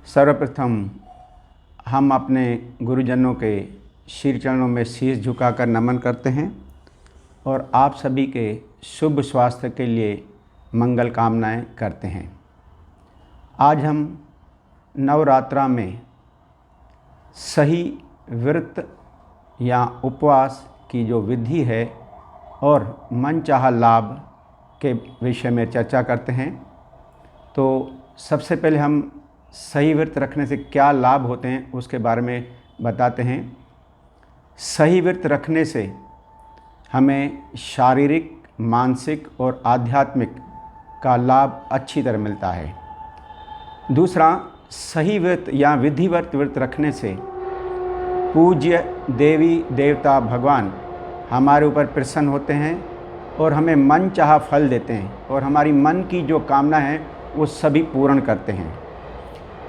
सर्वप्रथम हम अपने गुरुजनों के श्री चरणों में शीश झुकाकर नमन करते हैं और आप सभी के शुभ स्वास्थ्य के लिए मंगल कामनाएं करते हैं। आज हम नवरात्रा में सही व्रत या उपवास की जो विधि है और मनचाहा लाभ के विषय में चर्चा करते हैं। तो सबसे पहले हम सही व्रत रखने से क्या लाभ होते हैं उसके बारे में बताते हैं। सही व्रत रखने से हमें शारीरिक, मानसिक और आध्यात्मिक का लाभ अच्छी तरह मिलता है। दूसरा, सही व्रत या विधिवत व्रत रखने से पूज्य देवी देवता भगवान हमारे ऊपर प्रसन्न होते हैं और हमें मन चाहा फल देते हैं और हमारी मन की जो कामना है वो सभी पूर्ण करते हैं।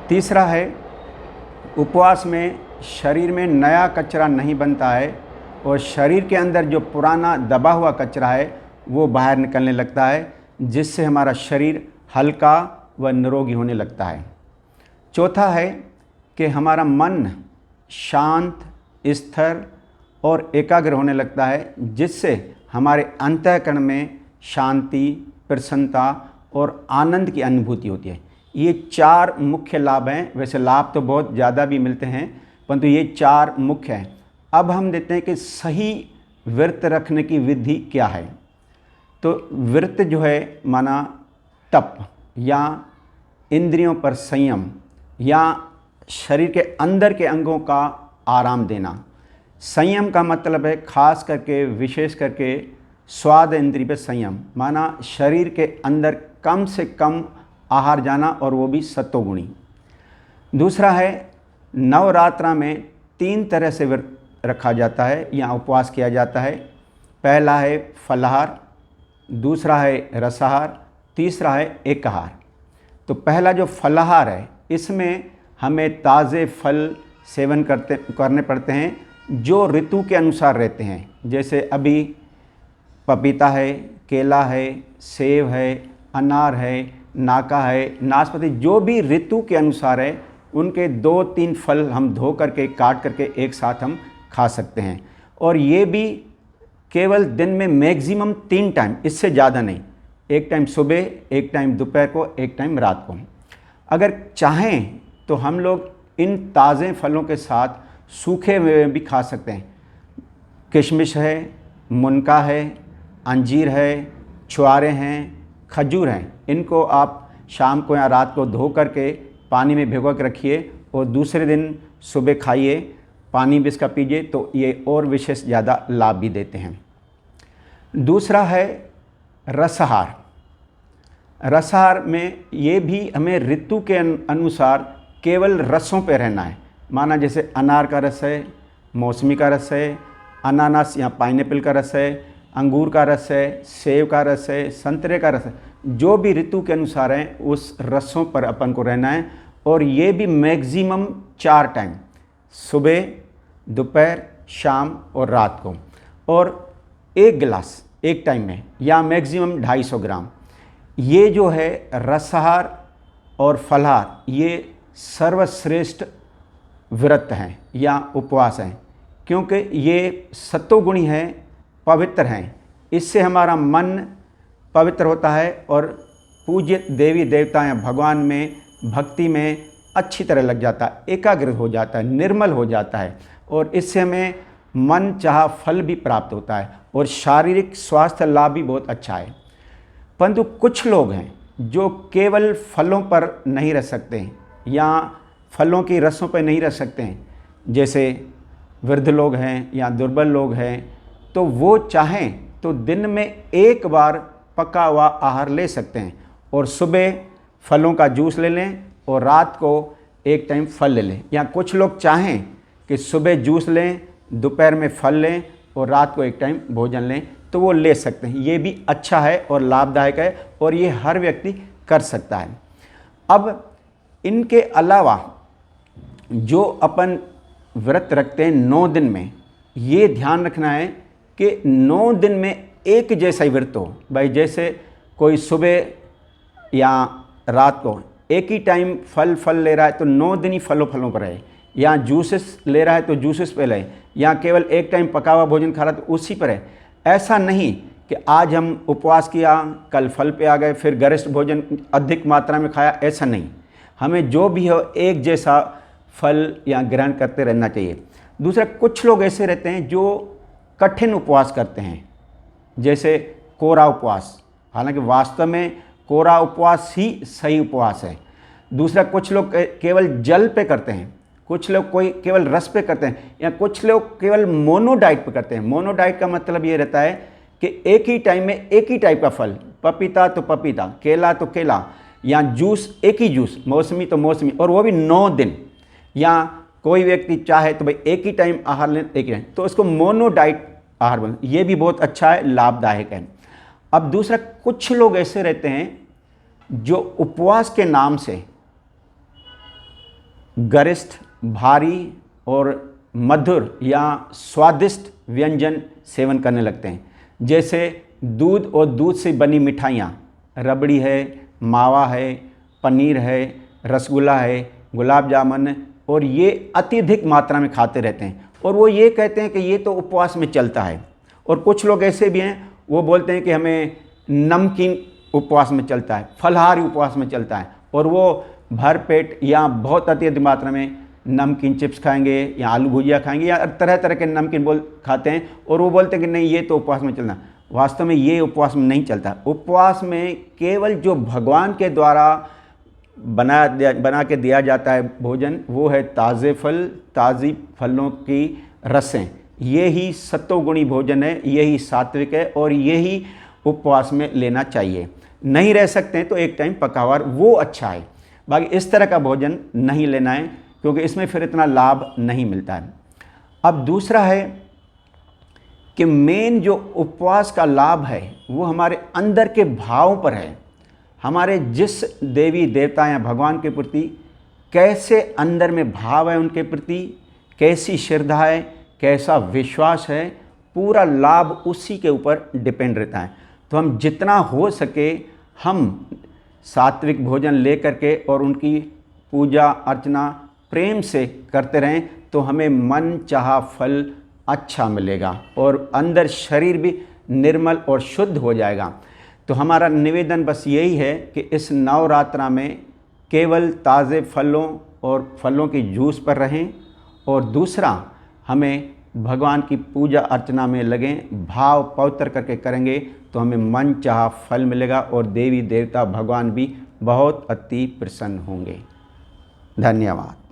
तीसरा है, उपवास में शरीर में नया कचरा नहीं बनता है और शरीर के अंदर जो पुराना दबा हुआ कचरा है वो बाहर निकलने लगता है, जिससे हमारा शरीर हल्का व निरोगी होने लगता है। चौथा है कि हमारा मन शांत, स्थिर और एकाग्र होने लगता है, जिससे हमारे अंतःकरण में शांति, प्रसन्नता और आनंद की अनुभूति होती है। ये चार मुख्य लाभ हैं। वैसे लाभ तो बहुत ज़्यादा भी मिलते हैं, परंतु ये चार मुख्य हैं। अब हम देखते हैं कि सही व्रत रखने की विधि क्या है। तो व्रत जो है माना तप या इंद्रियों पर संयम या शरीर के अंदर के अंगों का आराम देना। संयम का मतलब है खास करके, विशेष करके स्वाद इंद्रिय पर संयम, माना शरीर के अंदर कम से कम आहार जाना और वो भी सत्वगुणी। दूसरा है, नवरात्रा में 3 तरह से व्रत रखा जाता है या उपवास किया जाता है। पहला है फलाहार, दूसरा है रसाहार, तीसरा है एकाहार। तो पहला जो फलाहार है, इसमें हमें ताज़े फल सेवन करने पड़ते हैं जो ऋतु के अनुसार रहते हैं। जैसे अभी पपीता है, केला है, सेब है, अनार है, नाका है, नाशपाती, जो भी ऋतु के अनुसार है उनके 2-3 फल हम धो करके, काट करके एक साथ हम खा सकते हैं। और ये भी केवल दिन में मैक्सिमम 3 टाइम, इससे ज़्यादा नहीं। एक टाइम सुबह, एक टाइम दोपहर को, एक टाइम रात को। अगर चाहें तो हम लोग इन ताज़े फलों के साथ सूखे हुए भी खा सकते हैं। किशमिश है, मुनका है, अंजीर है, छुआरे हैं, खजूर हैं। इनको आप शाम को या रात को धो करके पानी में भिगो के रखिए और दूसरे दिन सुबह खाइए, पानी भी इसका पीजिए, तो ये और विशेष ज़्यादा लाभ भी देते हैं। दूसरा है रसहार। रसहार में ये भी हमें ऋतु के अनुसार केवल रसों पे रहना है। माना जैसे अनार का रस है, मौसमी का रस है, अनानास या पाइनएप्पल का रस है, अंगूर का रस है, सेब का रस है, संतरे का रस है। जो भी ऋतु के अनुसार है उस रसों पर अपन को रहना है। और ये भी मैक्सिमम 4 टाइम, सुबह, दोपहर, शाम और रात को। और 1 गिलास एक टाइम में या मैक्सिमम 250 ग्राम। ये जो है रसहार और फलाहार, ये सर्वश्रेष्ठ व्रत हैं या उपवास हैं, क्योंकि ये सत्वगुणी हैं, पवित्र हैं। इससे हमारा मन पवित्र होता है और पूज्य देवी देवता या भगवान में, भक्ति में अच्छी तरह लग जाता है, एकाग्र हो जाता है, निर्मल हो जाता है और इससे हमें मन चाहा फल भी प्राप्त होता है और शारीरिक स्वास्थ्य लाभ भी बहुत अच्छा है। परंतु कुछ लोग हैं जो केवल फलों पर नहीं रह सकते हैं या फलों की रसों पर नहीं रह सकते हैं, जैसे वृद्ध लोग हैं या दुर्बल लोग हैं। तो वो चाहें तो दिन में 1 बार पका हुआ आहार ले सकते हैं और सुबह फलों का जूस ले लें और रात को एक टाइम फल ले लें। या कुछ लोग चाहें कि सुबह जूस लें, दोपहर में फल लें और रात को एक टाइम भोजन लें, तो वो ले सकते हैं। ये भी अच्छा है और लाभदायक है और ये हर व्यक्ति कर सकता है। अब इनके अलावा जो अपन व्रत रखते हैं 9 दिन में, ये ध्यान रखना है कि 9 दिन में एक जैसा ही व्रत हो। भाई जैसे कोई सुबह या रात को एक ही टाइम फल ले रहा है तो 9 दिन ही फलों पर है, या जूसेस ले रहा है तो जूसेस पे रहे, या केवल एक टाइम पका हुआ भोजन खा रहा है तो उसी पर है। ऐसा नहीं कि आज हम उपवास किया, कल फल पे आ गए, फिर गरिष्ठ भोजन अधिक मात्रा में खाया, ऐसा नहीं। हमें जो भी हो एक जैसा फल या ग्रहण करते रहना चाहिए। दूसरा, कुछ लोग ऐसे रहते हैं जो कठिन उपवास करते हैं, जैसे कोरा उपवास। हालांकि वास्तव में कोरा उपवास ही सही उपवास है। दूसरा, कुछ लोग केवल जल पे करते हैं, कुछ लोग कोई केवल रस पे करते हैं, या कुछ लोग केवल मोनो डाइट पे करते हैं। मोनो डाइट का मतलब ये रहता है कि एक ही टाइम में एक ही टाइप का फल, पपीता तो पपीता, केला तो केला, या जूस एक ही जूस, मौसमी तो मौसमी, और वो भी 9 दिन। या कोई व्यक्ति चाहे तो भाई एक ही टाइम आहार लें, एक ही टाइम, तो उसको मोनो डाइट आहार बन, ये भी बहुत अच्छा है, लाभदायक है। अब दूसरा, कुछ लोग ऐसे रहते हैं जो उपवास के नाम से गरिष्ठ, भारी और मधुर या स्वादिष्ट व्यंजन सेवन करने लगते हैं, जैसे दूध और दूध से बनी मिठाइयाँ, रबड़ी है, मावा है, पनीर है, रसगुल्ला है, गुलाब जामुन, और ये अत्यधिक मात्रा में खाते रहते हैं। और वो ये कहते हैं कि ये तो उपवास में चलता है। और कुछ लोग ऐसे भी हैं, वो बोलते हैं कि हमें नमकीन उपवास में चलता है, फलाहारी उपवास में चलता है, और वो भर पेट या बहुत अत्यधिक मात्रा में नमकीन चिप्स खाएंगे या आलू भुजिया खाएंगे या तरह तरह के नमकीन खाते हैं, और वो बोलते हैं कि नहीं ये तो उपवास में चलना। वास्तव में ये उपवास में नहीं चलता। उपवास में केवल जो भगवान के द्वारा बना के दिया जाता है भोजन, वो है ताज़े फल, ताज़ी फलों की रसें। ये ही सत्वगुणी भोजन है, यही सात्विक है, और यही उपवास में लेना चाहिए। नहीं रह सकते हैं तो एक टाइम पका हुआ वो अच्छा है, बाकी इस तरह का भोजन नहीं लेना है, क्योंकि इसमें फिर इतना लाभ नहीं मिलता है। अब दूसरा है कि मेन जो उपवास का लाभ है वो हमारे अंदर के भाव पर है। हमारे जिस देवी देवता या भगवान के प्रति कैसे अंदर में भाव है, उनके प्रति कैसी श्रद्धा है, कैसा विश्वास है, पूरा लाभ उसी के ऊपर डिपेंड रहता है। तो हम जितना हो सके हम सात्विक भोजन ले करके और उनकी पूजा अर्चना प्रेम से करते रहें, तो हमें मन चाहा फल अच्छा मिलेगा और अंदर शरीर भी निर्मल और शुद्ध हो जाएगा। तो हमारा निवेदन बस यही है कि इस नवरात्रा में केवल ताज़े फलों और फलों की जूस पर रहें, और दूसरा हमें भगवान की पूजा अर्चना में लगें, भाव पवित्र करके करेंगे तो हमें मन चाहा फल मिलेगा, और देवी देवता भगवान भी बहुत अति प्रसन्न होंगे। धन्यवाद।